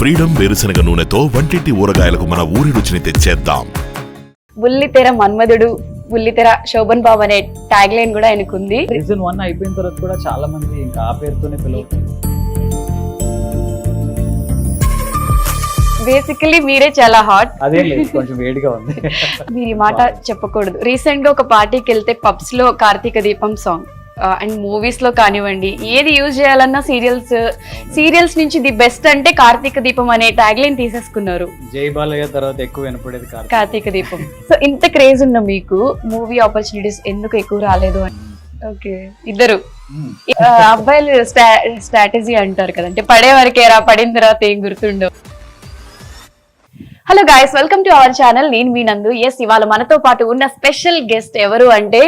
Freedom వేరుశనగ నూనెతో వంటింటి ఊరగాయలకు మన ఊరి రుచిని తెచ్చేద్దాం. బుల్లితెర మన్మధుడు, బుల్లితెర శోభన్ బాబు అనే ట్యాగ్ లైన్ కూడా ఆయనకుంది. సీజన్ 1 అయిపోయిన తర్వాత కూడా చాలా మంది ఇంకా ఆ పేరుతోనే పిలువుతారు. బేసికలీ మీరే చాలా హాట్. అదే లేదు, కొంచెం వేడిగా ఉంది. మీరు ఈ మాట చెప్పకూడదు. రీసెంట్ గా ఒక పార్టీకి వెళ్తే పబ్స్ లో కార్తీక దీపం సాంగ్ అండ్ మూవీస్ లో కానివ్వండి, ఏది యూజ్ చేయాలన్నా సీరియల్స్ నుంచి ది బెస్ట్ అంటే కార్తీక దీపం అనే ట్యాగ్ లైన్ తీసేసుకున్నారు. జై బాలయ్య తర్వాత ఎక్కువ వినపడేది కార్తీక దీపం. సో ఇంత క్రేజ్ ఉన్న మీకు మూవీ ఆపర్చునిటీస్ ఎందుకు ఎక్కువ రాలేదు అని? ఓకే, ఇద్దరు అబ్బాయిలు స్ట్రాటజీ అంటారు కదా, అంటే పడే వరకేరా, పడిన తర్వాత ఏం గుర్తుండవు. Hello guys, welcome to our channel. నేను మీ నందు. ఎస్, ఇవాళ మనతో పాటు ఉన్న స్పెషల్ గెస్ట్ ఎవరు అంటే,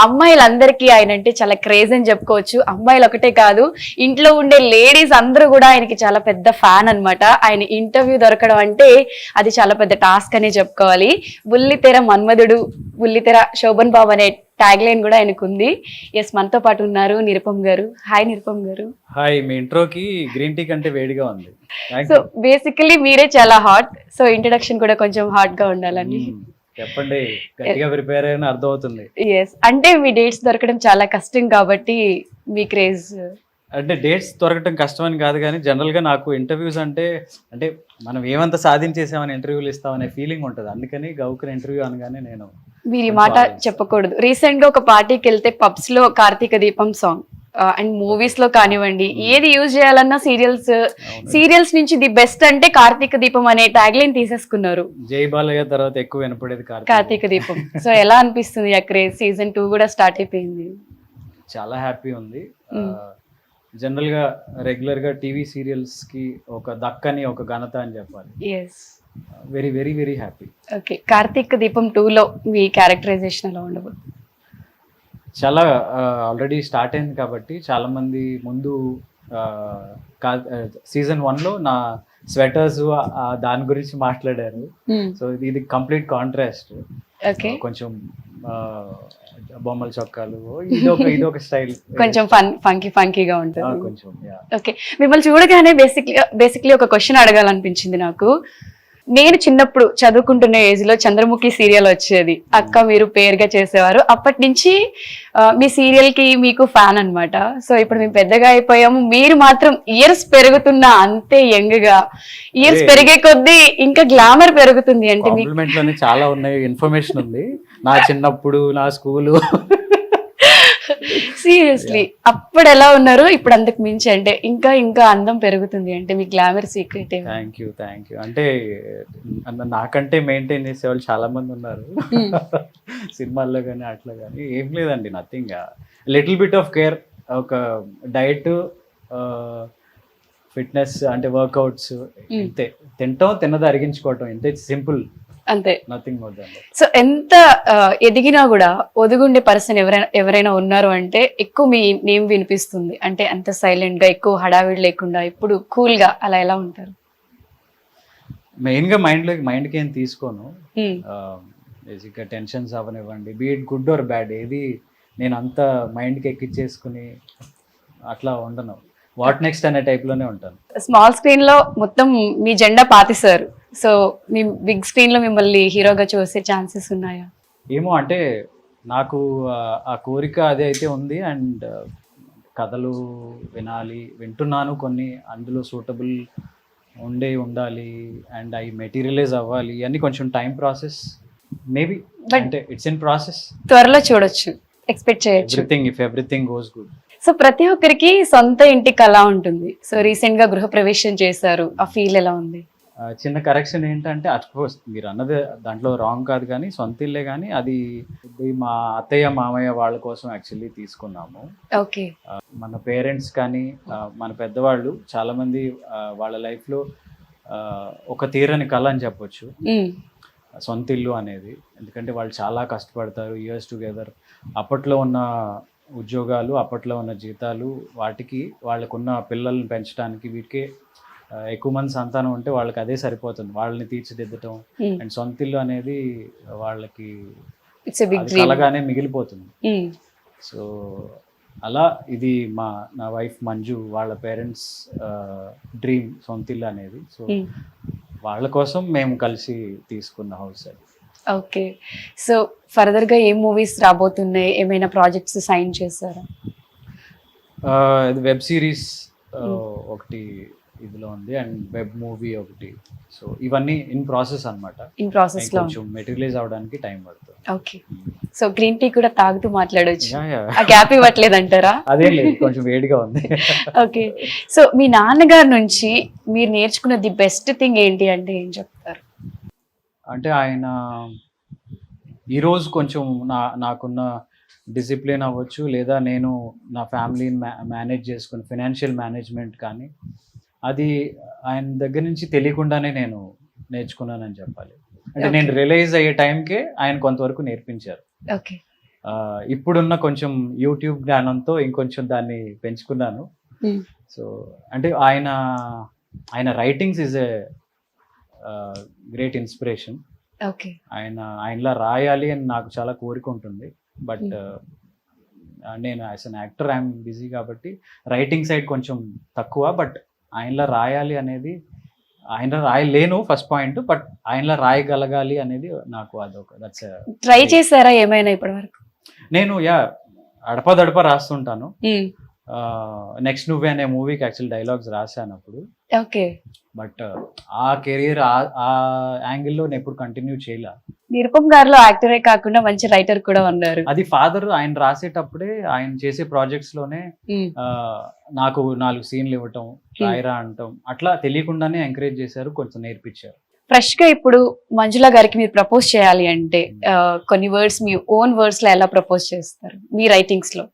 అమ్మాయిలందరికీ ఆయన అంటే చాలా క్రేజ్ అని చెప్పుకోవచ్చు. అమ్మాయిలు ఒకటే కాదు, ఇంట్లో ఉండే లేడీస్ అందరూ కూడా ఆయనకి చాలా పెద్ద ఫ్యాన్ అన్నమాట. ఆయన ఇంటర్వ్యూ దొరకడం అంటే అది చాలా పెద్ద టాస్క్ అనే చెప్పుకోవాలి. బుల్లితెర మన్మధుడు, బుల్లితెర శోభన్ బాబు అనే ట్యాగ్ లైన్ కూడా ఆయనకుంది. ఎస్, మనతో పాటు ఉన్నారు నిరుపమ్ గారు. హాయ్ నిరుపమ్ గారు. హాయ్. మీ ఇంట్రోకి గ్రీన్ టీ కంటే వేడిగా ఉంది. సో బేసికలీ మీరే చాలా హాట్. సో ఇంట్రడక్షన్ కూడా కొంచెం హాట్ గా ఉండాలని చెప్పండి, గట్టిగా ప్రిపేర్ అయిన అర్థం అవుతుంది. ఎస్, అంటే మీ డేట్స్ దొరకడం చాలా కష్టం కాబట్టి మీ క్రేజ్. అంటే డేట్స్ దొరకటం కష్టం అని కాదు, కానీ జనరల్గా నాకు ఇంటర్వ్యూస్ అంటే మనం ఏమంత సాధించేసామని ఇంటర్వ్యూలు ఇస్తామనే ఫీలింగ్ ఉంటుంది. అందుకని గౌకుని ఇంటర్వ్యూ అనగానే నేను మీరు ఈ మాట చెప్పకూడదు. రీసెంట్ గా ఒక పార్టీకి వెళ్తే పబ్స్ లో కార్తీక దీపం సాంగ్ అండ్ మూవీస్ లో కానివ్వండి, ఏది యూజ్ చేయాలన్నా సీరియల్స్ నుంచి ది బెస్ట్ అంటే కార్తీక దీపం అనే ట్యాగ్ లైన్ తీసేసుకున్నారు. జై బాలయ్య తర్వాత ఎక్కువ వినపడేది కార్తీక దీపం. సో ఎలా అనిపిస్తుంది? అక్కడే సీజన్ 2 కూడా స్టార్ట్ అయిపోయింది. చాలా హ్యాపీ ఉంది. జనరల్ గా రెగ్యులర్ గా టీవీ సీరియల్స్ కి ఒక దక్కని ఒక ఘనత అని చెప్పాలి. Yes, very very very happy. Okay, Karthika Deepam 2లో మీ క్యారెక్టరైజేషన్ ఎలా ఉండబోతుంది? చాలా ఆల్రెడీ స్టార్ట్ అయింది కాబట్టి చాలా మంది ముందు సీజన్ 1లో నా స్వెటర్స్ దాని గురించి మాట్లాడారు. సో ఇది కంప్లీట్ కాంట్రాస్ట్. కొంచెం బొమ్మల చొక్కాలు, ఇదొక స్టైల్, కొంచెం ఫంకీగా ఉంటుంది కొంచెం. ఓకే, మిమ్మల్ని చూడగానే బేసిక్లీ ఒక క్వశ్చన్ అడగాలనిపించింది నాకు. నేను చిన్నప్పుడు చదువుకుంటున్న ఏజ్ లో చంద్రముఖి సీరియల్ వచ్చేది. అక్క మీరు పేరుగా చేసేవారు. అప్పటి నుంచి మీ సీరియల్ కి మీకు ఫ్యాన్ అన్నమాట. సో ఇప్పుడు మేము పెద్దగా అయిపోయాము, మీరు మాత్రం ఇయర్స్ పెరుగుతున్నా అంతే యంగ్ గా. ఇయర్స్ పెరిగే కొద్దీ ఇంకా గ్లామర్ పెరుగుతుంది. అంటే మీకు చాలా ఉన్నాయి, ఇన్ఫర్మేషన్ ఉంది. నా చిన్నప్పుడు, నా స్కూలు, సీరియస్లీ అప్పుడు ఎలా ఉన్నారు, ఇప్పుడు అంతకు మించి అంటే ఇంకా అందం పెరుగుతుంది. అంటే మీ గ్లామర్ సీక్రెట్. Thank you. అంటే నాకంటే మెయింటైన్ చేసే వాళ్ళు చాలా మంది ఉన్నారు సినిమాల్లో కానీ అట్లా కానీ. ఏం లేదండి, nothing. Little bit of care, ఒక డైట్, ఫిట్నెస్ అంటే వర్కౌట్స్, ఇంతే. తిన్నది అరిగించుకోవటం, ఇంతే, సింపుల్, అంతే, nothing more than that. So ఎంత ఎదిగినా కూడా ఒదుగుండే పర్సన్ ఎవరైనా ఉన్నారు అంటే ఎక్కువ మీ నేమ్ వినిపిస్తుంది. అంటే అంత సైలెంట్ గా, ఎక్కువ హడావిడి లేకుండా, ఇప్పుడు కూల్ గా, అలా ఎలా ఉంటారు? మెయిన్ గా మైండ్కి ఏం తీసుకోను. బేసిక్ గా టెన్షన్స్ అవనివ్వండి, be it good or bad, ఏది నేను అంత మైండ్కి ఎక్కిచ్చేసుకుని అట్లా ఉండను. వాట్ నెక్స్ట్ అనే టైప్ లోనే ఉంటాను. స్మాల్ స్క్రీన్ లో మొత్తం మీ జెండా పాతిసారు. సో మీ బిగ్ స్క్రీన్ లో మిమ్మల్ని హీరోగా చూసే ఛాన్సెస్ ఉన్నాయా? ఏమో, అంటే నాకు ఆ కోరిక అదే అయితే ఉంది. అండ్ కథలు వింటున్నాను కొన్ని, అందులో సూటబుల్ ఉండాలి, అండ్ అవి మెటీరియలైజ్ అవ్వాలి. ఇవన్నీ కొంచెం టైం ప్రాసెస్, మేబీ. అంటే ఇట్స్ ఇన్ ప్రాసెస్. త్వరలో చూడొచ్చు, ఎక్స్పెక్ట్ చేయొచ్చు. Everything goes good. సో ప్రతి ఒక్కరికి సొంత ఇంటి కళ ఉంటుంది. సో రీసెంట్ గా గృహప్రవేశం చేశారు, ఆ ఫీల్ ఎలా ఉంది? చిన్న కరెక్షన్ ఏంటంటే, అఫ్కోర్స్ మీరు అన్నది దాంట్లో రాంగ్ కాదు, కానీ సొంత ఇల్లే, కానీ అది మా అత్తయ్య మామయ్య వాళ్ళ కోసం యాక్చువల్లీ తీసుకున్నాము. ఓకే. మన పేరెంట్స్ కానీ మన పెద్దవాళ్ళు చాలా మంది వాళ్ళ లైఫ్లో ఒక తీరని కళ అని చెప్పొచ్చు సొంత ఇల్లు అనేది. ఎందుకంటే వాళ్ళు చాలా కష్టపడతారు, ఇయర్స్ టుగెదర్. అప్పట్లో ఉన్న ఉద్యోగాలు, అప్పట్లో ఉన్న జీతాలు, వాటికి వాళ్ళకున్న పిల్లల్ని పెంచడానికి, వీటికే ఎక్కువ మంది సంతానం ఉంటే వాళ్ళకి అదే సరిపోతుంది, వాళ్ళని తీర్చిదిద్దటం. అండ్ సొంత ఇల్లు అనేది వాళ్ళకి కలగానే మిగిలిపోతుంది. సో అలా ఇది నా వైఫ్ మంజు వాళ్ళ పేరెంట్స్ డ్రీమ్ సొంతిల్లు అనేది. సో వాళ్ళ కోసం మేము కలిసి తీసుకున్న హౌస్ అది. ఓకే. సో ఫర్దర్గా ఏ మూవీస్ రాబోతున్నాయి, ఏమైనా ప్రాజెక్ట్స్ సైన్ చేశారా? ఇది వెబ్ సిరీస్ ఒకటి ఇదిలో ఉంది అండ్ వెబ్ మూవీ ఒకటి. సో ఇవన్నీ ఇన్ ప్రాసెస్ అనమాట. ఇన్ ప్రాసెస్ లో కొంచెం మెటీరియలైజ్ అవడానికి టైం పడుతుంది. ఓకే. సో గ్రీన్ టీ కూడా తాగుతూ మాట్లాడొచ్చు, Yeah, yeah. ఆ గ్యాప్ ఇవ్వట్లేదు అంటారా? అదే లేదు, కొంచెం వేడిగా ఉంది. ఓకే. సో మీ నాన్నగారి నుంచి మీరు నేర్చుకున్న ది బెస్ట్ థింగ్ ఏంటి అంటే ఏం చెప్తారు? అంటే ఆయన ఈరోజు కొంచెం నాకున్న డిసిప్లిన్ అవ్వచ్చు, లేదా నేను నా ఫ్యామిలీని మేనేజ్ చేసుకుని ఫినాన్షియల్ మేనేజ్మెంట్ కానీ అది ఆయన దగ్గర నుంచి తెలియకుండానే నేను నేర్చుకున్నానని చెప్పాలి. అంటే నేను రియలైజ్ అయ్యే టైంకే ఆయన కొంతవరకు నేర్పించారు. ఓకే. ఇప్పుడున్న కొంచెం యూట్యూబ్ జ్ఞానంతో ఇంకొంచెం దాన్ని పెంచుకున్నాను. సో అంటే ఆయన writings is a great inspiration. Okay. ఆయనలా రాయాలి అని నాకు చాలా కోరిక ఉంటుంది. బట్ నేను as an actor I'm busy కాబట్టి రైటింగ్ సైడ్ కొంచెం తక్కువ. బట్ ఆయనలా రాయాలి అనేది, ఆయన రాయలేను ఫస్ట్ పాయింట్, బట్ ఆయనలా రాయగలగాలి అనేది నాకు అదొక దట్స్. ట్రై చేశారా ఏమైనా ఇప్పటి వరకు? నేను అడపదడప రాస్తుంటాను. నెక్స్ట్ నువ్వే అనే మూవీకి యాక్చువల్ డైలాగ్స్ రాశాను అప్పుడు. ఓకే. బట్ ఆ కెరీర్ ఆ యాంగిల్లో నేను ఎప్పుడు కంటిన్యూ చేయలే. నిరుపమ్ గారిలో యాక్టరే కాకుండా మంచి రైటర్ కూడా ఉన్నారు. అది ఫాదర్ ఆయన రాసేటప్పుడే ఆయన చేసే ప్రాజెక్ట్స్ లోనే నాకు 4 సీన్లు ఇవ్వటం, రాయరా అంటాం, అట్లా తెలియకుండానే ఎంకరేజ్ చేశారు, కొంచెం నేర్పించారు. ఫ్రెష్ గా ఇప్పుడు మంజుల గారికి మీరు ప్రపోజ్ చేయాలి అంటే కొన్ని వర్డ్స్ మీ ఓన్ వర్డ్స్ లో ఎలా ప్రపోజ్ చేస్తారు మీ రైటింగ్స్ లో?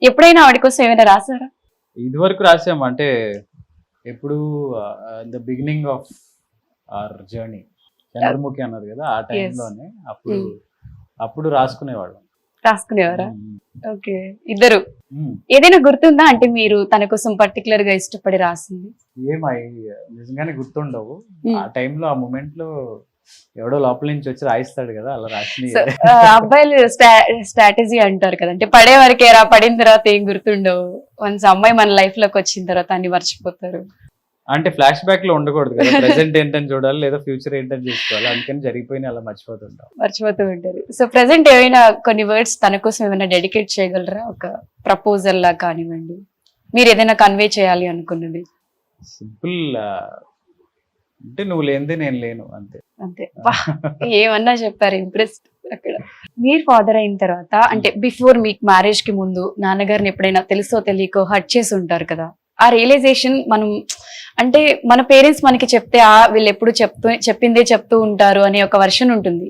ఎప్పుడైనా ఆవిడ కోసం ఏమైనా రాసారా? ఇది వరకు రాసాము, అంటే ఎప్పుడు the beginning of our journey Chandramukhi అన్నారు కదా, ఆ టైంలోనే అప్పుడు రాసుకునేవాళ్ళం. రాసుకునేవారా? ఓకే. ఇద్దరు ఏదైనా గుర్తుందా అంటే మీరు తన కోసం పర్టికులర్ గా ఇష్టపడి రాసింది? నిజంగానే గుర్తుండవు. ఆ టైంలో ఆ మూమెంట్ లో ఎవడో లోపల నుంచి వచ్చి రాయిస్తాడు కదా, అలా రాసి. అబ్బాయిలు స్ట్రాటజీ అంటారు కదా, అంటే పడే వరకే రా, పడిన తర్వాత ఏం గుర్తుండవు. వన్స్ అమ్మాయి మన లైఫ్ లోకి వచ్చిన తర్వాత అన్ని మర్చిపోతారు. అంటే ఫ్లాష్ బ్యాక్ లో ఉండకూడదు కదా, ప్రెసెంట్ ఏంటని చూడాలి, లేదా ఫ్యూచర్ ఏంటని చూసుకోవాలి. అందుకని జరిగిపోయిన అలా మర్చిపోతూ ఉంటారు. సో ప్రెసెంట్ ఏమైనా కొన్ని వర్డ్స్ తన కోసం ఏమైనా డెడికేట్ చేయగలరా? ఒక ప్రపోజల్ లా కానివ్వండి, మీరు ఏదైనా కన్వే చేయాలి అనుకున్నది. సింపుల్, అంటే నువ్వు లేనిదే నేను లేను, అంతే. ఏమన్నా చెప్పారు, ఇంప్రెస్. అక్కడ మీరు ఫాదర్ అయిన తర్వాత, అంటే బిఫోర్ మీకు మ్యారేజ్ కి ముందు నాన్నగారిని ఎప్పుడైనా తెలుసో తెలియకో హర్ట్ చేసి ఉంటారు కదా, ఆ రియలైజేషన్ మనం, అంటే మన పేరెంట్స్ మనకి చెప్తే వీళ్ళు ఎప్పుడు చెప్పిందే చెప్తూ ఉంటారు అనే ఒక వర్షన్ ఉంటుంది.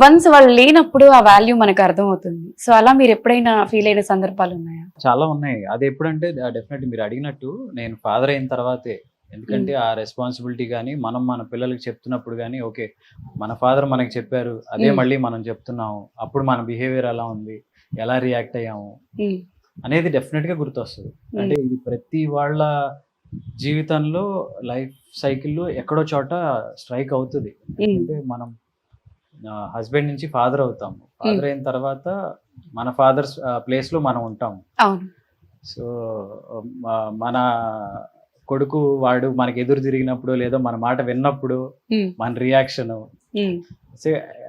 వన్స్ వాళ్ళు లేనప్పుడు ఆ వాల్యూ మనకు అర్థం అవుతుంది. సో అలా మీరు ఎప్పుడైనా ఫీల్ అయిన సందర్భాలు ఉన్నాయా? చాలా ఉన్నాయి. అది ఎప్పుడంటే డెఫినెట్లీ మీరు అడిగినట్టు నేను ఫాదర్ అయిన తర్వాతే. ఎందుకంటే ఆ రెస్పాన్సిబిలిటీ కానీ మనం మన పిల్లలకి చెప్తున్నప్పుడు కానీ, ఓకే మన ఫాదర్ మనకి చెప్పారు, అదే మళ్ళీ మనం చెప్తున్నాము, అప్పుడు మన బిహేవియర్ ఎలా ఉంది, ఎలా రియాక్ట్ అయ్యాము అనేది డెఫినెట్ గా గుర్తొస్తుంది. అంటే ఇది ప్రతి వాళ్ళ జీవితంలో లైఫ్ సైకిల్లో ఎక్కడో చోట స్ట్రైక్ అవుతుంది. ఎందుకంటే మనం హస్బెండ్ నుంచి ఫాదర్ అవుతాము, ఫాదర్ అయిన తర్వాత మన ఫాదర్స్ ప్లేస్ లో మనం ఉంటాము. సో మన కొడుకు వాడు మనకి ఎదురు తిరిగినప్పుడు, లేదా మన మాట విన్నప్పుడు మన రియాక్షన్,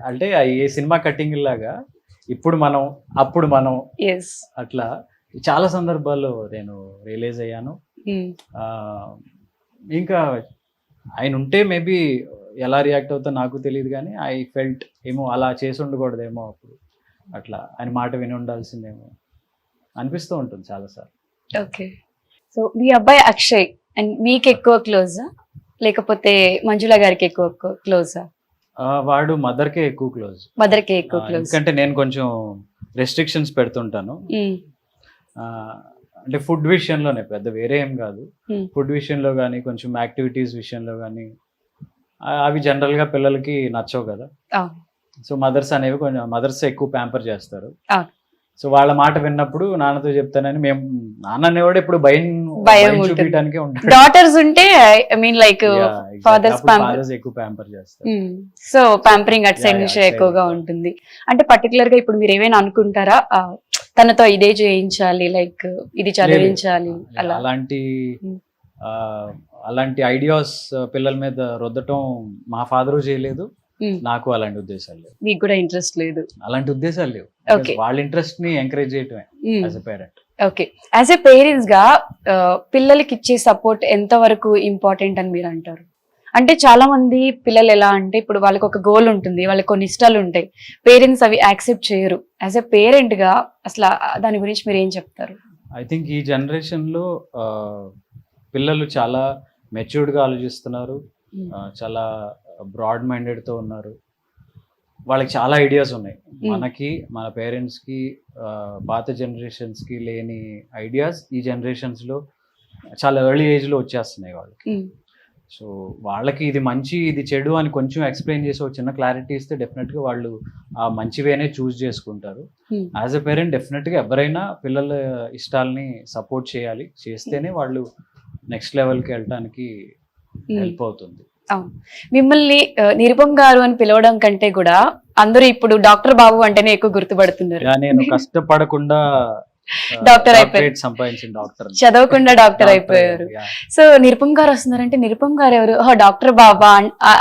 అంటే ఏ సినిమా కట్టింగ్ లాగా ఇప్పుడు మనం అప్పుడు మనం, అట్లా చాలా సందర్భాల్లో నేను రియలైజ్ అయ్యాను. ఇంకా ఆయన ఉంటే మేబీ ఎలా రియాక్ట్ అవుతా నాకు తెలియదు, కానీ ఐ ఫెల్ట్ ఏమో అలా చేసి ఉండకూడదేమో, అప్పుడు అట్లా ఆయన మాట విని ఉండాల్సిందేమో అనిపిస్తూ ఉంటుంది చాలాసార్లు. ఓకే. సో మీ అబ్బాయి అక్షయ్ అండ్ మీకు ఎక్కువ క్లోజా లేకపోతే మంజుల గారికి ఎక్కువ క్లోజా? వాడు మదర్కే ఎక్కువ క్లోజ్. మదర్కే ఎక్కువ క్లోజ్. ఎందుకంటే నేను కొంచెం రెస్ట్రిక్షన్స్ పెడుతుంటాను. అంటే ఫుడ్ విషయంలోనే, పెద్ద వేరే ఏం కాదు, ఫుడ్ విషయంలో కానీ కొంచెం యాక్టివిటీస్ విషయంలో కానీ అవి జనరల్ గా పిల్లలకి నచ్చవు కదా. సో మదర్స్ అనేవి కొంచెం మదర్స్ ఎక్కువ ప్యాంపర్ చేస్తారు. సో వాళ్ళ మాట విన్నప్పుడు నాన్నతో చెప్తానని మేము, నాన్న అనేవాడు ఎప్పుడు భయం చూపించడానికే ఉంటాడు. డాటర్స్ ఉంటే ఐ మీన్ లైక్ ఫాదర్స్ ఎక్కువ ప్యాంపర్ చేస్తారు. సో ప్యాంపరింగ్ అట్ సైడ్ నుంచి ఎక్కువగా ఉంటుంది. అంటే పర్టికులర్ గా ఇప్పుడు మీరు ఏమైనా అనుకుంటారా తనతో ఇదే చేయించాలి, లైక్ ఇది చదివించాలి అలా? అలాంటి Hmm. అలాంటి ఐడియాస్ పిల్లల మీద రుద్దటం మా ఫాదరు చేయలేదు, Hmm. నాకు అలాంటి ఉద్దేశాలు లేవు. మీకు కూడా ఇంట్రెస్ట్ లేదు? అలాంటి ఉద్దేశాలు లేవు. Okay. వాళ్ళ ఇంట్రెస్ట్ ని ఎంకరేజ్ చేయటమే as a parent. Okay, as a parents గా పిల్లలకి ఇచ్చే సపోర్ట్ ఎంత వరకు ఇంపార్టెంట్ అని మీరు అంటారు? అంటే చాలా మంది పిల్లలు ఎలా అంటే ఇప్పుడు వాళ్ళకి ఒక గోల్ ఉంటుంది, వాళ్ళకి కొన్ని ఇష్టాలు ఉంటాయి, పేరెంట్స్ అవి యాక్సెప్ట్ చేయరు. యాజ్ ఎ పేరెంట్ గా అసలు దాని గురించి మీరు ఏం చెప్తారు? ఐ థింక్ ఈ జనరేషన్ లో పిల్లలు చాలా మెచ్యూర్డ్ గా ఆలోచిస్తున్నారు, చాలా బ్రాడ్ మైండెడ్ తో ఉన్నారు, వాళ్ళకి చాలా ఐడియాస్ ఉన్నాయి. మనకి మన పేరెంట్స్ కి పాత జనరేషన్స్ కి లేని ఐడియాస్ ఈ జనరేషన్స్ లో చాలా ఎర్లీ ఏజ్ లో వచ్చేస్తున్నాయి వాళ్ళకి. సో వాళ్ళకి ఇది మంచి ఇది చెడు అని కొంచెం ఎక్స్ప్లెయిన్ చేసి ఒక చిన్న క్లారిటీ ఇస్తే డెఫినెట్ గా వాళ్ళు ఆ మంచివేనే చూస్ చేసుకుంటారు. యాజ్ ఎ పేరెంట్ డెఫినెట్ గా ఎవరైనా పిల్లల ఇష్టాలని సపోర్ట్ చేయాలి, చేస్తేనే వాళ్ళు నెక్స్ట్ లెవెల్కి వెళ్ళడానికి హెల్ప్ అవుతుంది. అవును, మిమ్మల్ని నిరుపమ్ గారు అని పిలవడం కంటే కూడా అందరూ ఇప్పుడు డాక్టర్ బాబు అంటేనే ఎక్కువ గుర్తుపడుతున్నారు. నేను కష్టపడకుండా డాక్టర్ అయిపోయారు, సంపాదించిన డాక్టర్, చదవకుండా డాక్టర్ అయిపోయారు. సో నిరుపమ్ గారు వస్తున్నారంటే నిరుపమ్ గారు ఎవరు, డాక్టర్ బాబా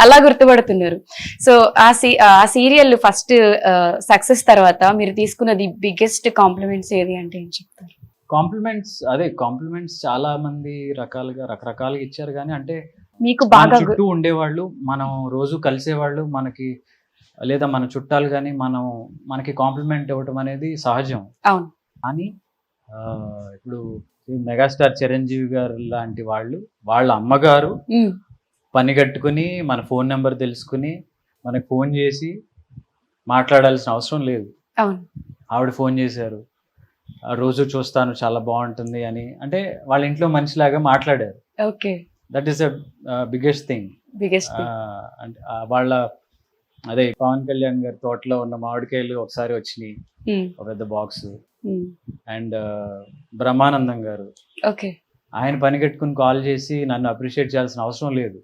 అలా గుర్తుపడుతున్నారు. సో ఆ సీరియల్ ఫస్ట్ సక్సెస్ తర్వాత మీరు తీసుకున్నది బిగ్గెస్ట్ కాంప్లిమెంట్స్ ఏది అంటే ఏం చెప్తారు? కాంప్లిమెంట్స్ చాలా మంది రకరకాలుగా ఇచ్చారు, కానీ అంటే మీకు మన బాగా చుట్టూ ఉండేవాళ్ళు, మనం రోజు కలిసేవాళ్ళు, మనకి లేదా మన చుట్టాలు కానీ మనకి కాంప్లిమెంట్ ఇవ్వటం అనేది సహజం. అవును, కానీ ఇప్పుడు మెగాస్టార్ చిరంజీవి గారు లాంటి వాళ్ళు, వాళ్ళ అమ్మగారు పని కట్టుకుని మన ఫోన్ నెంబర్ తెలుసుకుని మనకు ఫోన్ చేసి మాట్లాడాల్సిన అవసరం లేదు. అవును, ఆవిడ ఫోన్ చేశారు, ఆ రోజు చూస్తాను చాలా బాగుంటుంది అని, అంటే వాళ్ళ ఇంట్లో మనిషిలాగా మాట్లాడారు. Okay, that is the biggest thing. Biggest అంటే వాళ్ళ అదే పవన్ కళ్యాణ్ గారి తోటలో ఉన్న మామిడికాయలు ఒకసారి వచ్చినాయి, ఒక పెద్ద బాక్స్. అండ్ బ్రహ్మానందం గారు, ఓకే, ఆయన పని కట్టుకుని కాల్ చేసి నన్ను అప్రిషియేట్ చేయాల్సిన అవసరం లేదు,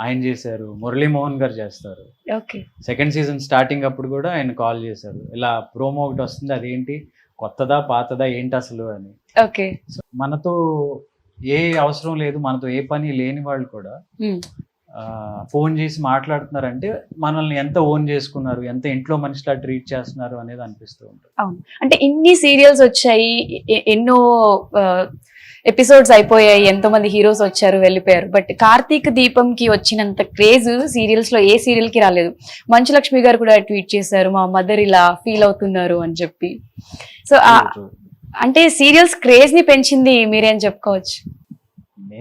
ఆయన చేశారు. మురళీమోహన్ గారు చేస్తారు. ఓకే, సెకండ్ సీజన్ స్టార్టింగ్ అప్పుడు కూడా ఆయన కాల్ చేశారు, ఇలా ప్రోమో ఒకటి వస్తుంది, అదేంటి కొత్తదా పాతదా ఏంటి అసలు అని. ఓకే, మనతో ఏ అవసరం లేదు, మనతో ఏ పని లేని వాళ్ళు కూడా ఫోన్ చేసి మాట్లాడుతున్నారంటే మనల్ని ఎంత ఓన్ చేసుకున్నారు, ఎంత ఇంట్లో మనిషిలా ట్రీట్ చేస్తున్నారు అనేది అనిపిస్తూ ఉంటుంది. అవును, అంటే ఇన్ని సీరియల్స్ వచ్చాయి, ఎన్నో ఎపిసోడ్స్ అయిపోయాయి, ఎంతో మంది హీరోస్ వచ్చారు వెళ్ళిపోయారు, బట్ కార్తీక దీపంకి వచ్చినంత క్రేజ్ సీరియల్స్ లో ఏ సీరియల్ కి రాలేదు. మంచు లక్ష్మి గారు కూడా ట్వీట్ చేశారు, మా మదర్ ఇలా ఫీల్ అవుతున్నారు అని చెప్పి. సో అంటే సీరియల్స్ క్రేజ్ ని పెంచింది మీరేం చెప్పుకోవచ్చు?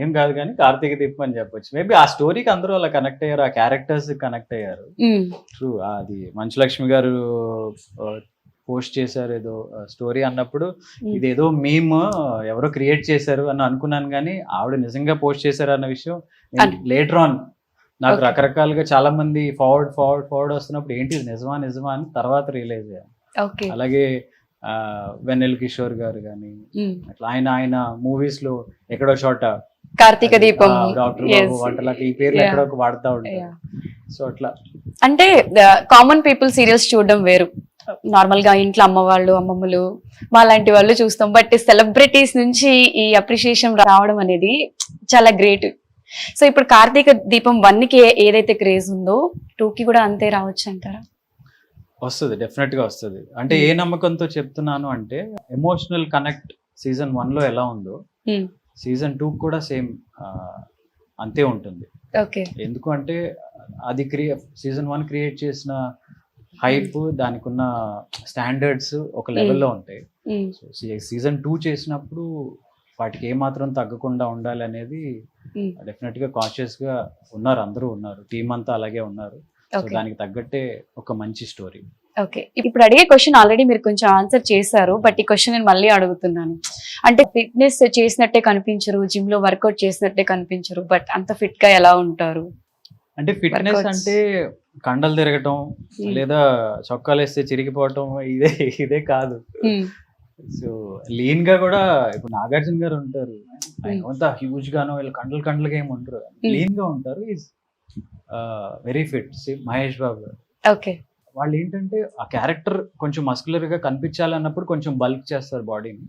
ఏం కాదు కానీ కార్తీక దీపం అని చెప్పొచ్చు. మేబీ ఆ స్టోరీకి అందరూ అలా కనెక్ట్ అయ్యారు, ఆ క్యారెక్టర్స్ కనెక్ట్ అయ్యారు. ట్రూ, అది మంచు లక్ష్మి గారు పోస్ట్ చేశారు ఏదో స్టోరీ అన్నప్పుడు ఇదేదో మీమ్ ఎవరో క్రియేట్ చేశారు అని అనుకున్నాను, కానీ ఆవిడ నిజంగా పోస్ట్ చేశారు అన్న విషయం లేటర్ ఆన్ నాకు రకరకాలుగా చాలా మంది ఫార్వర్డ్ వస్తున్నప్పుడు ఏంటి నిజమా అని తర్వాత రియలైజ్ అయ్యాను. అలాగే వెన్నెల కిషోర్ గారు కానీ అట్లా ఆయన మూవీస్ లో ఎక్కడో చోట కార్తీక దీపం, డాక్టర్ బాబు ఈ పేర్లు ఎక్కడో వాడుతూ ఉంటారు. సో అట్లా అంటే కామన్ పీపుల్ సీరియల్స్ చూడడం వేరు, నార్మల్ గా ఇంట్లో అమ్మ వాళ్ళు అమ్మమ్మలు మా లాంటి వాళ్ళు చూస్తాం, బట్ సెలబ్రిటీస్ నుంచి ఈ అప్రిషియేషన్ రావడం అనేది చాలా గ్రేట్. సో ఇప్పుడు కార్తీక దీపం 1 కి ఏదైతే క్రేజ్ ఉందో 2 కి కూడా అంతే రావచ్చు అంటారా? వస్తుంది, డెఫినెట్ గా వస్తుంది. అంటే ఏ నమ్మకంతో చెప్తున్నాను అంటే ఎమోషనల్ కనెక్ట్ సీజన్ 1 లో ఎలా ఉందో సీజన్ 2 కూడా సేమ్ అంతే ఉంటుంది. ఎందుకు అంటే అది సీజన్ 1 క్రియేట్ చేసిన హైప్, దానికి ఉన్న స్టాండర్డ్స్ ఒక లెవెల్లో ఉంటాయి. సీజన్ 2 చేసినప్పుడు వాటికి ఏమాత్రం తగ్గకుండా ఉండాలి అనేది డెఫినెట్ గా కాన్షియస్ గా ఉన్నారు, అందరూ ఉన్నారు, టీం అంతా అలాగే ఉన్నారు. దానికి తగ్గట్టే ఒక మంచి స్టోరీ. ఓకే, ఇప్పుడు అడిగే క్వశ్చన్ ఆల్రెడీ మీరు కొంచెం ఆన్సర్ చేశారు, బట్ ఈ క్వశ్చన్ నేను మళ్ళీ అడుగుతున్నాను. అంటే ఫిట్నెస్ చేసినట్టే కనిపించరు, జిమ్ లో వర్కౌట్ చేసినట్టే కనిపించరు, బట్ అంత ఫిట్ గా ఎలా ఉంటారు? అంటే ఫిట్నెస్ అంటే కండలు తిరగటం లేదా చొక్కాలు వేస్తే చిరిగిపోవటం ఇదే కాదు. సో లీన్ గా కూడా ఇప్పుడు నాగార్జున గారు ఉంటారు, ఆయన హ్యూజ్ గాను వీళ్ళు కండలుగా ఏమి ఉంటారు, లీన్ గా ఉంటారు, is very fit. Mahesh Babu గారు వాళ్ళు ఏంటంటే ఆ క్యారెక్టర్ కొంచెం మస్కులర్ గా కనిపించాలన్నప్పుడు కొంచెం బల్క్ చేస్తారు బాడీని,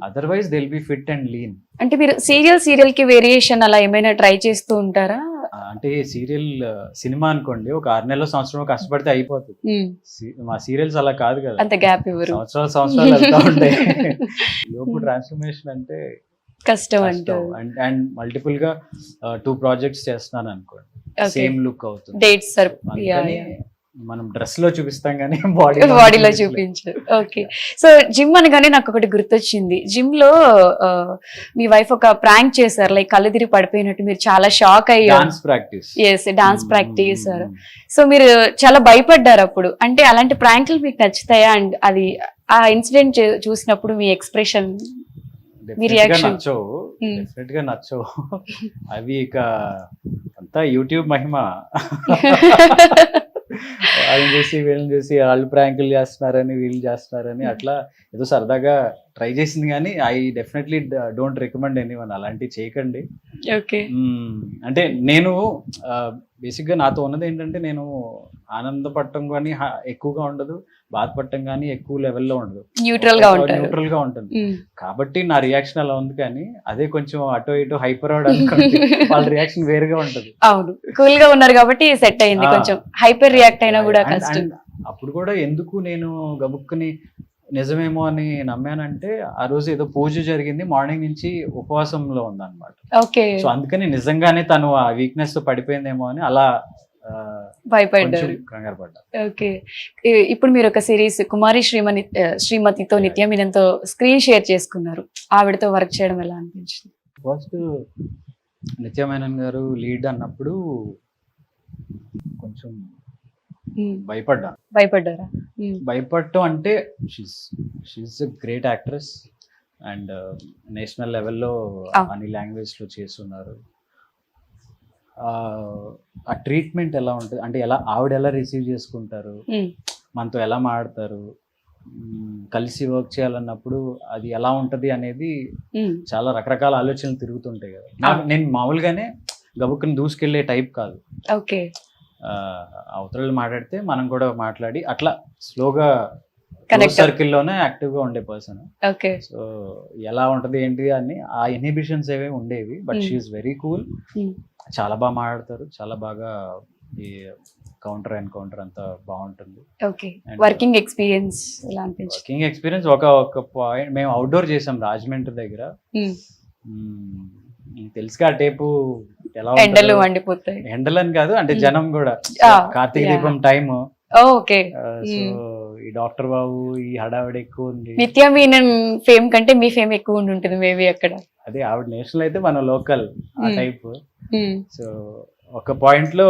otherwise they will be fit and lean. అంటే మీరు సీరియల్ కి వేరియేషన్ అలా ఏమైనా ట్రై చేస్తూ ఉంటారా? అంటే సీరియల్ సినిమా అనుకోండి, ఒక 6 నెలల సంవత్సరం కష్టపడితే అయిపోతుంది. మా సీరియల్స్ అలా కాదు కదా, అంత గ్యాప్ ఇవ్వరు, సంవత్సరాలు వెళ్తా ఉంటాయి. లోపు ట్రాన్స్ఫర్మేషన్ అంటే కష్టం అంటూ. అండ్ మల్టిపుల్ గా 2 ప్రాజెక్ట్స్ చేస్తున్నాను అనుకోండి, సేమ్ లుక్ అవుతుంది. డేట్స్ అందుకని మనం డ్రెస్ లో చూపిస్తాం కానీ బాడీలో చూపించు. ఓకే, సో జిమ్ అనగానే నాకు ఒకటి గుర్తొచ్చింది. జిమ్ లో మీ వైఫ్ ఒక ప్రాంక్ చేశారు, లైక్ కళ్ళు తిరిగి పడిపోయినట్టు, మీరు చాలా షాక్ అయ్యారు. Dance practice. Yes, dance practice చేశారు. సో మీరు చాలా భయపడ్డారు అప్పుడు. అంటే అలాంటి ప్రాంక్లు మీకు నచ్చుతాయా? అండ్ అది ఆ ఇన్సిడెంట్ చూసినప్పుడు మీ ఎక్స్ప్రెషన్, మీ రియాక్షన్? డెఫినెట్ గా నచ్చవు. అవి ఇక అంతా యూట్యూబ్ మహిమ. వాళ్ళని చూసి వీళ్ళని చూసి వాళ్ళు ప్రాంకులు చేస్తున్నారని వీళ్ళు చేస్తున్నారని అట్లా ఏదో సరదాగా ట్రై చేసింది, కానీ I definitely don't recommend anyone అలాంటివి చేయకండి. ఓకే, అంటే నేను బేసిక్గా నాతో ఉన్నది ఏంటంటే, నేను ఆనందపడటం కానీ ఎక్కువగా ఉండదు, బాధపడటం కానీ ఎక్కువ లెవెల్లో ఉండదు, న్యూట్రల్ గా ఉంటుంది. కాబట్టి నా రియాక్షన్ అలా ఉంది. కానీ అదే కొంచెం అటో ఇటో హైపర్ అవడం అనుకోండి, వాళ్ళ రియాక్షన్ వేరుగా ఉంటది. అవును, కూల్ గా ఉన్నారు కాబట్టి సెట్ అయింది. కొంచెం హైపర్ రియాక్ట్ అయినా కూడా కష్టం. అప్పుడు కూడా ఎందుకు నేను గబుక్కుని నిజమేమో అని నమ్మానంటే, ఆ రోజు ఏదో పూజ జరిగింది, మార్నింగ్ నుంచి ఉపవాసంలో ఉందన్నమాట. ఓకే, సో అందుకని నిజంగానే తను ఆ వీక్నెస్ తో పడిపోయిందేమో అని అలా భయపడ్డారు, కంగారు పడ్డా. ఓకే, ఇప్పుడు మీరు ఒక సిరీస్ కుమారి శ్రీమతితో నిత్యమీనంతో స్క్రీన్ షేర్ చేసుకున్నారు. ఆవిడతో వర్క్ చేయడం ఎలా అనిపించింది? ఫస్ట్ నిత్యమేనన్ గారు లీడ్ అన్నప్పుడు కొంచెం భయపడ్డారా? భయపడటం అంటే, she is a great actress and national లెవెల్లో అన్ని లాంగ్వేజ్ లో చేస్తున్నారు. ఆ ట్రీట్మెంట్ ఎలా ఉంటుంది అంటే, ఆవిడ ఎలా రిసీవ్ చేసుకుంటారు, మనతో ఎలా మాట్లాడతారు, కలిసి వర్క్ చేయాలన్నప్పుడు అది ఎలా ఉంటది అనేది చాలా రకరకాల ఆలోచనలు తిరుగుతుంటాయి కదా. నేను మామూలుగానే గబుక్కుని దూసుకెళ్లే టైప్ కాదు. ఓకే, అవతల మాట్లాడితే మనం కూడా మాట్లాడి అట్లా స్లోగా సర్కిల్లోనే యాక్టివ్ గా ఉండే పర్సన్. ఓకే, సో ఎలా ఉంటది ఏంటి అని ఆ ఇన్హిబిషన్స్ ఏవే ఉండేవి. బట్ షీఈస్ వెరీ కూల్, చాలా బాగా మాట్లాడతారు, చాలా బాగా ఈ కౌంటర్ అండ్ కౌంటర్ అంతా బాగుంటుంది. ఓకే, వర్కింగ్ ఎక్స్పీరియన్స్ ఎలా అనిపించింది? వర్కింగ్ ఎక్స్పీరియన్స్ ఒక పాయింట్ మేము అవుట్డోర్ చేసాం రాజమండ్రి దగ్గర. తెలుసుగా ఆ టేపు ఎలా ఎండలు మండిపోతాయి. ఎండలని కాదు అంటే జనం కూడా, కార్తీక దీపం టైమ్. ఓకే, సో ఈ డాక్టర్ బాబు ఈ హడావిడి ఎక్కువ ఉంది. నిత్యమీనన్ ఫేమ్ కంటే మీ ఫేమ్ ఎక్కువ ఉంటుంది మేబీ అక్కడ. అదే ఆవిడ నేషనల్ అయితే మన లోకల్ ఆ టైప్. సో ఒక పాయింట్ లో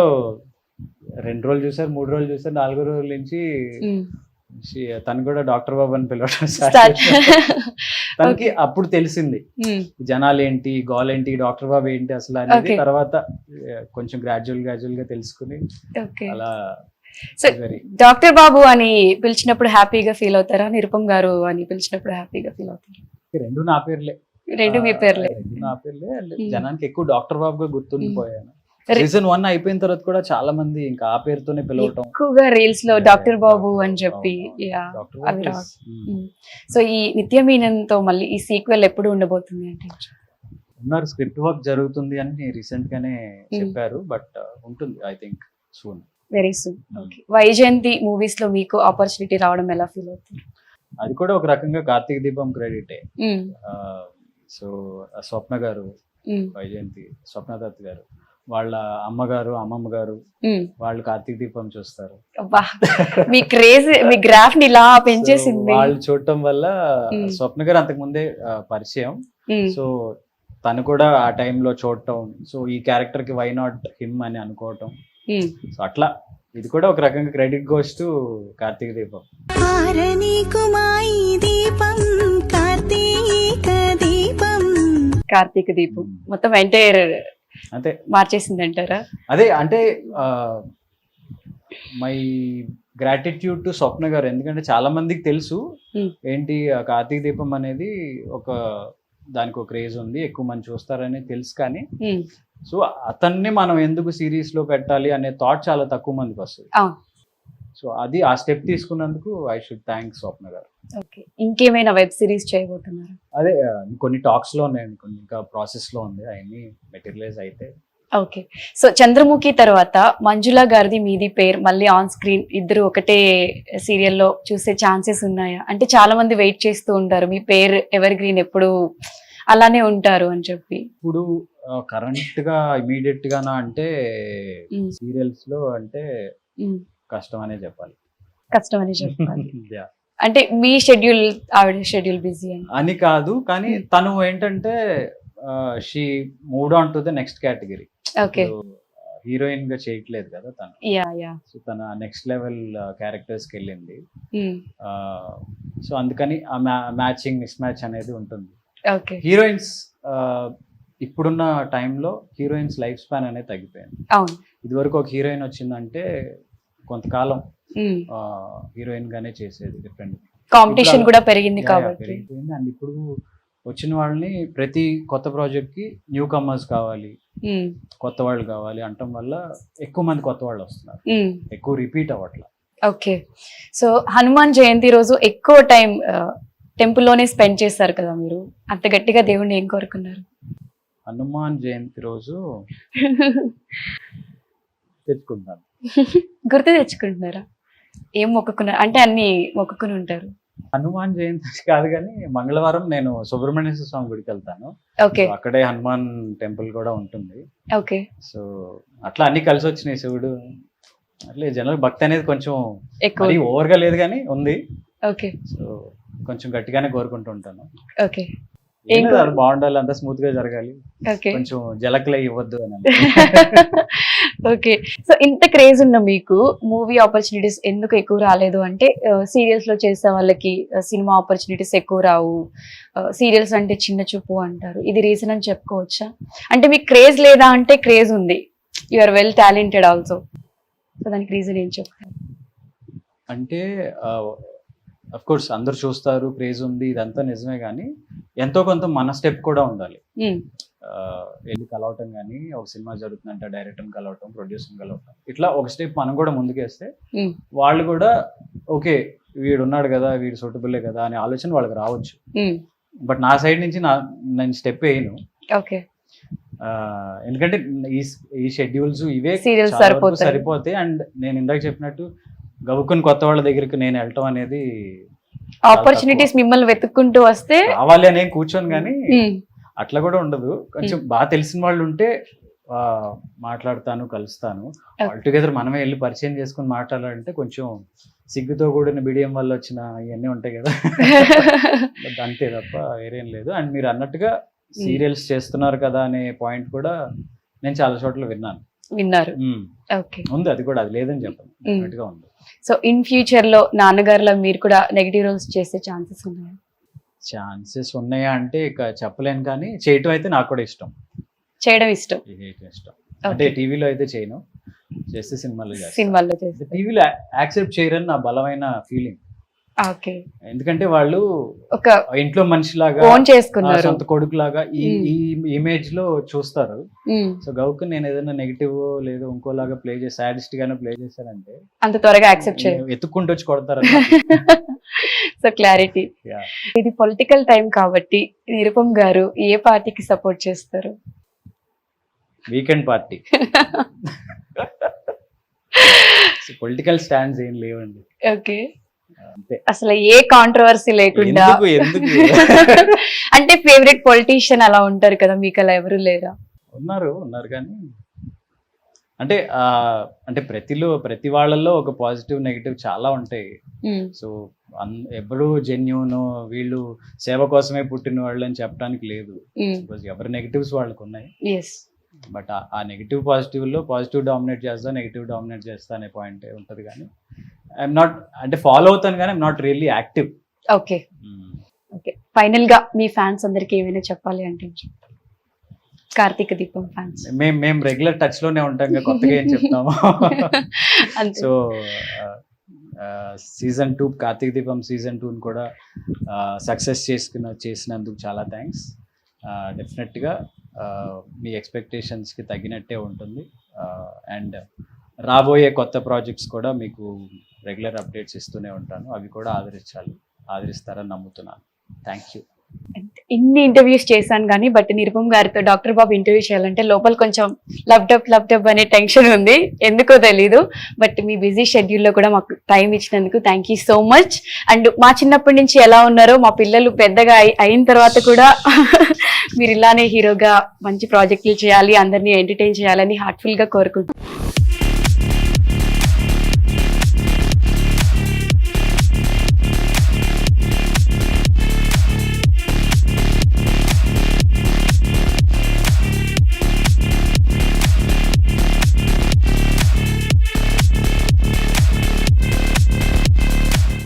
2 రోజులు చూసారు, 3 రోజులు చూసారు, 4 రోజుల నుంచి తను కూడా డాక్టర్ బాబు అని పిలవడం తనకి అప్పుడు తెలిసింది జనాలు ఏంటి, గోల్ ఏంటి, డాక్టర్ బాబు ఏంటి అసలు అనేది. తర్వాత కొంచెం గ్రాడ్యువల్ గా తెలుసుకుని అలా. సో డాక్టర్ బాబు అని పిలిచినప్పుడు హ్యాపీగా ఫీల్ అవుతారా, నిరుపమ్ గారు అని పిలిచినప్పుడు హ్యాపీగా ఫీల్ అవుతారా? రెండు నా పేర్లే. రెండు మీ పేర్లే. నా పేర్లే. జనానికి ఎక్కువ డాక్టర్ బాబుగా గుర్తుండిపోయాను. సీజన్ 1 అయిపోయిన తర్వాత కూడా చాలా మంది ఇంకా ఆ పేరుతోనే పిలవటం, ఎక్కువగా రీల్స్ లో డాక్టర్ బాబు అని చెప్పి. సో ఈ నిత్యమీనన్తో మళ్ళీ ఈ సీక్వెల్ ఎప్పుడు ఉండబోతుంది అంటే? ఉన్నారు, స్క్రిప్ట్ వర్క్ జరుగుతుంది అని రీసెంట్ గానే చెప్పారు. బట్ ఉంటుంది I think soon, very soon. Vyjayanthi movies లో మీకు ఆపర్చునిటీ రావడం ఎలా ఫీల్ అవుతుంది? అది కూడా ఒక రకంగా కార్తీక దీపం క్రెడిటే. సో స్వప్న గారు, వైజయంతి స్వప్నదత్ గారు, వాళ్ళ అమ్మగారు అమ్మమ్మ గారు వాళ్ళు కార్తీక దీపం చూస్తారు. మీ క్రేజ్, మీ గ్రాఫ్ ని ఇలా పెంచేసింది. వాళ్ళు చూడటం వల్ల స్వప్న గారు అంతకు ముందే పరిచయం. సో తను కూడా ఆ టైంలో చూడటం, సో ఈ క్యారెక్టర్ కి వై నాట్ హిమ్ అని అనుకోవటం. సో అట్లా ఇది కూడా ఒక రకంగా క్రెడిట్ గోస్ టు కార్తీక దీపం. కార్తీక దీపం మొత్తం ఎంటైర్ అంతే మార్చేసింది అంటారా? అదే అంటే మై గ్రాటిట్యూడ్ టు స్వప్న గారు. ఎందుకంటే చాలా మందికి తెలుసు ఏంటి కార్తీక దీపం అనేది దానికి ఒక క్రేజ్ ఉంది, ఎక్కువ మంది చూస్తారని తెలుసు. కానీ సో అతన్ని మనం ఎందుకు సిరీస్ లో పెట్టాలి అనే థాట్ చాలా తక్కువ మందికి వస్తుంది. సో అది ఆ స్టెప్ తీసుకున్నందుకు ఐ షుడ్ థ్యాంక్ స్వప్న గారు. ఓకే, ఇంకేమైనా వెబ్ సిరీస్ చేయబోతున్నారు? అదే కొన్ని టాక్స్ లో ఉన్నాయండి, కొన్ని ఇంకా ప్రాసెస్ లో ఉంది, అవన్నీ మెటీరియలైజ్ అయితే. ఓకే, సో చంద్రముఖి తర్వాత మంజుల గారిది మీది పేరు మళ్ళీ ఆన్ స్క్రీన్ ఇద్దరు ఒకటే సీరియల్లో చూసే ఛాన్సెస్ ఉన్నాయా? అంటే చాలా మంది వెయిట్ చేస్తూ ఉంటారు మీ పేరు ఎవర్ గ్రీన్ ఎప్పుడు అలానే ఉంటారు అని చెప్పి. ఇప్పుడు కరెంట్ గా ఇమీడియట్ గానా అంటే సీరియల్స్ లో అంటే కష్టం అనే చెప్పాలి. కష్టం అని చెప్పాలి. Yeah. అంటే మీ షెడ్యూల్ ఆవిడ షెడ్యూల్ బిజీ అని కాదు, కానీ తను ఏంటంటే she move on to the next category. Okay, heroine గా చేయట్లేదు కదా తను. Yeah yeah. సో తన నెక్స్ట్ లెవెల్ క్యారెక్టర్స్ కి వెళ్ళింది. సో అందుకని ఆ మ్యాచింగ్ మిస్ మ్యాచ్ అనేది ఉంటుంది. ఓకే, హీరోయిన్స్ ఇప్పుడున్న టైంలో హీరోయిన్స్ లైఫ్ స్పాన్ అనేది తగ్గిపోయింది. అవును. ఇదివరకు ఒక హీరోయిన్ వచ్చిందంటే కొంతకాలం హీరోయిన్ గానే చేసేది. డిఫరెంట్ కాంపిటీషన్ కూడా పెరిగింది కాబట్టి పెరిగిపోయింది. అండ్ ఇప్పుడు వచ్చిన వాళ్ళని ప్రతి కొత్త ప్రాజెక్ట్ కి న్యూ కమర్స్ కావాలి, కొత్త వాళ్ళు కావాలి అంటం వల్ల ఎక్కువ మంది కొత్త వాళ్ళు వస్తున్నారు, ఎక్కువ repeat అవ్వట్లా. Okay, so Hanuman Jayanti రోజు ఎక్కువ టైం టెంపుల్లోనే స్పెండ్ చేస్తారు కదా మీరు, అంత గట్టిగా దేవుణ్ణి ఏం కోరుకున్నారు? హనుమాన్ జయంతి రోజు తెచ్చుకుంటాను. గుర్తు తెచ్చుకుంటున్నారా? ఏం మొక్కుకున్నారు అంటే అన్ని మొక్కుకుని ఉంటారు. హనుమాన్ జయంతి కాదు కానీ మంగళవారం నేను సుబ్రహ్మణ్యేశ్వర స్వామి గుడికి వెళ్తాను. ఓకే, సో అక్కడే హనుమాన్ టెంపుల్ కూడా ఉంటుంది. ఓకే, సో అట్లా అన్ని కలిసి వచ్చినాయి. శివుడు అట్లే జనరల్ భక్తి అనేది కొంచెం ఎక్కువ ఓవర్గా లేదు కానీ ఉంది. ఓకే, సో కొంచెం గట్టిగానే కోరుకుంటూ ఉంటాను. ఓకే, అది బాగుండాలి, అంతా స్మూత్ గా జరగాలి, ఓకే, కొంచెం జలక్లే ఇవ్వద్దు అని. ఓకే, సో ఇంత క్రేజ్ ఉన్న మీకు మూవీ ఆపర్చునిటీస్ ఎందుకు ఎక్కువ రాలేదు? అంటే సీరియల్స్ లో చేసే వాళ్ళకి సినిమా ఆపర్చునిటీస్ ఎక్కువ రావు, సీరియల్స్ అంటే చిన్న చూపు అంటారు, ఇది రీజన్ అని చెప్పుకోవచ్చా? అంటే మీకు క్రేజ్ లేదా అంటే క్రేజ్ ఉంది, you are well talented also, so దానికి రీజన్ ఏం చెప్తారు? అంటే అఫ్ కోర్స్ అందరు చూస్తారు, క్రేజ్ ఉంది, ఇదంతా నిజమే, కానీ ఎంతో కొంత మన స్టెప్ కూడా ఉండాలి. వెళ్ళి కలవటం కానీ, ఒక సినిమా జరుగుతుందంటే డైరెక్టర్ని కలవటం, ప్రొడ్యూసర్ని కలవటం, ఇట్లా ఒక స్టెప్ మనం కూడా ముందుకేస్తే వాళ్ళు కూడా ఓకే వీడు ఉన్నాడు కదా, వీడు సూటబుల్లే కదా అనే ఆలోచన వాళ్ళకి రావచ్చు. బట్ నా సైడ్ నుంచి నేను స్టెప్ వేయను. ఓకే, ఎందుకంటే ఈ షెడ్యూల్స్ ఇవే సరిపోతాయి. అండ్ నేను ఇందాక చెప్పినట్టు గబుక్కుని కొత్త వాళ్ళ దగ్గరికి నేను వెళ్ళటం అనేది, ఆపర్చునిటీస్ మిమ్మల్ని వెతుక్కుంటూ వస్తే రావాలి అనే కూర్చొని, కానీ అట్లా కూడా ఉండదు. కొంచెం బాగా తెలిసిన వాళ్ళు ఉంటే మాట్లాడతాను, కలుస్తాను. ఆల్టుగెదర్ మనమే వెళ్ళి పరిచయం చేసుకుని మాట్లాడాలంటే కొంచెం సిగ్గుతో కూడిన బిడియం వల్ల వచ్చిన ఇవన్నీ ఉంటాయి కదా, అంతే తప్ప వేరేం లేదు. అండ్ మీరు అన్నట్టుగా సీరియల్స్ చేస్తున్నారు కదా అనే పాయింట్ కూడా నేను చాలా చోట్ల విన్నారు. ఓకే, ఉంది, అది కూడా, అది లేదని చెప్పను, డెఫినెట్గా ఉంది. సో ఇన్ ఫ్యూచర్ లో నాన్నగారులో మీరు కూడా నెగటివ్ రోల్స్ చేసే ఛాన్సెస్ ఉన్నాయా? ఛాన్సెస్ ఉన్నాయా అంటే ఇక చెప్పలేను, కానీ చేయటం అయితే నాకు కూడా ఇష్టం. చేయడం ఇష్టం? అంటే టీవీలో అయితే చేయను, చేస్తే సినిమాల్లో చేస్తే. టీవీలో యాక్సెప్ట్ చేయరని నా బలమైన ఫీలింగ్. ఓకే, ఎందుకంటే వాళ్ళు ఒక ఇంట్లో మనిషిలాగా, ఓన్ చేసుకున్నారు, సొంత కొడుకులాగా ఈ ఇమేజ్ లో చూస్తారు. సో గౌకు నేను ఏదైనా నెగిటివ్ లేదు ఇంకోలాగా ప్లే చేసి సాడిస్ట్ గానే ప్లే చేశానంటే అంత త్వరగా యాక్సెప్ట్ చేయరు, ఎత్తుక్కుంటూ వచ్చి కొడతారు. So clarity. ఇది పొలిటికల్ టైం కాబట్టి నిరుపమ్ గారు ఏ పార్టీకి సపోర్ట్ చేస్తారు? Weekend party. పొలిటికల్ స్టాండ్స్ ఏం లేవండి. ఓకే, అసలు ఏ కాంట్రవర్సీ లేకుండా. అంటే ఫేవరెట్ పొలిటీషియన్ అలా ఉంటారు కదా, మీకు అలా ఎవరు లేరా? ఉన్నారు కానీ అంటే ప్రతి వాళ్ళల్లో ఒక పాజిటివ్ నెగిటివ్ చాలా ఉంటాయి. సో ఎప్పుడు జెన్యూన్ వీళ్ళు సేవ కోసమే పుట్టిన వాళ్ళు అని చెప్పడానికి లేదు. ఎవరి నెగిటివ్స్ వాళ్ళకు ఉన్నాయి. బట్ ఆ నెగిటివ్ పాజిటివ్ లో పాజిటివ్ డామినేట్ చేస్తా, నెగిటివ్ డామినేట్ చేస్తా అనే పాయింట్ ఉంటుంది. కానీ ఐఎమ్ నాట్, అంటే ఫాలో అవుతాను కానీ I'm not really active. Okay, final గా మీ ఫ్యాన్స్ అందరికి ఏమైనా చెప్పాలి అంటే? కార్తీక దీపం ఫ్యాన్స్ మేము రెగ్యులర్ టచ్ లోనే ఉంటాం, కొత్తగా ఏం చెప్తాము. సో సీజన్ 2 కార్తీక దీపం సీజన్ 2 కూడా సక్సెస్ చేసినందుకు చాలా థ్యాంక్స్. డెఫినెట్గా మీ ఎక్స్పెక్టేషన్స్కి తగ్గినట్టే ఉంటుంది. అండ్ రాబోయే కొత్త ప్రాజెక్ట్స్ కూడా మీకు రెగ్యులర్ అప్డేట్స్ ఇస్తూనే ఉంటాను. అవి కూడా ఆదరిస్తారని నమ్ముతున్నాను. Thank you. ఇన్ని ఇంటర్వ్యూస్ చేశాను కానీ బట్ నిరుపమ్ గారితో డాక్టర్ బాబు ఇంటర్వ్యూ చేయాలంటే లోపల కొంచెం లబ్డప్ అనే టెన్షన్ ఉంది, ఎందుకో తెలీదు. బట్ మీ బిజీ షెడ్యూల్లో కూడా మాకు టైం ఇచ్చినందుకు thank you so much. And మా చిన్నప్పటి నుంచి ఎలా ఉన్నారో మా పిల్లలు పెద్దగా అయిన తర్వాత కూడా మీరు ఇలానే హీరోగా మంచి ప్రాజెక్టులు చేయాలి, అందరినీ ఎంటర్టైన్ చేయాలని హార్ట్ఫుల్ గా కోరుకుంటున్నాను.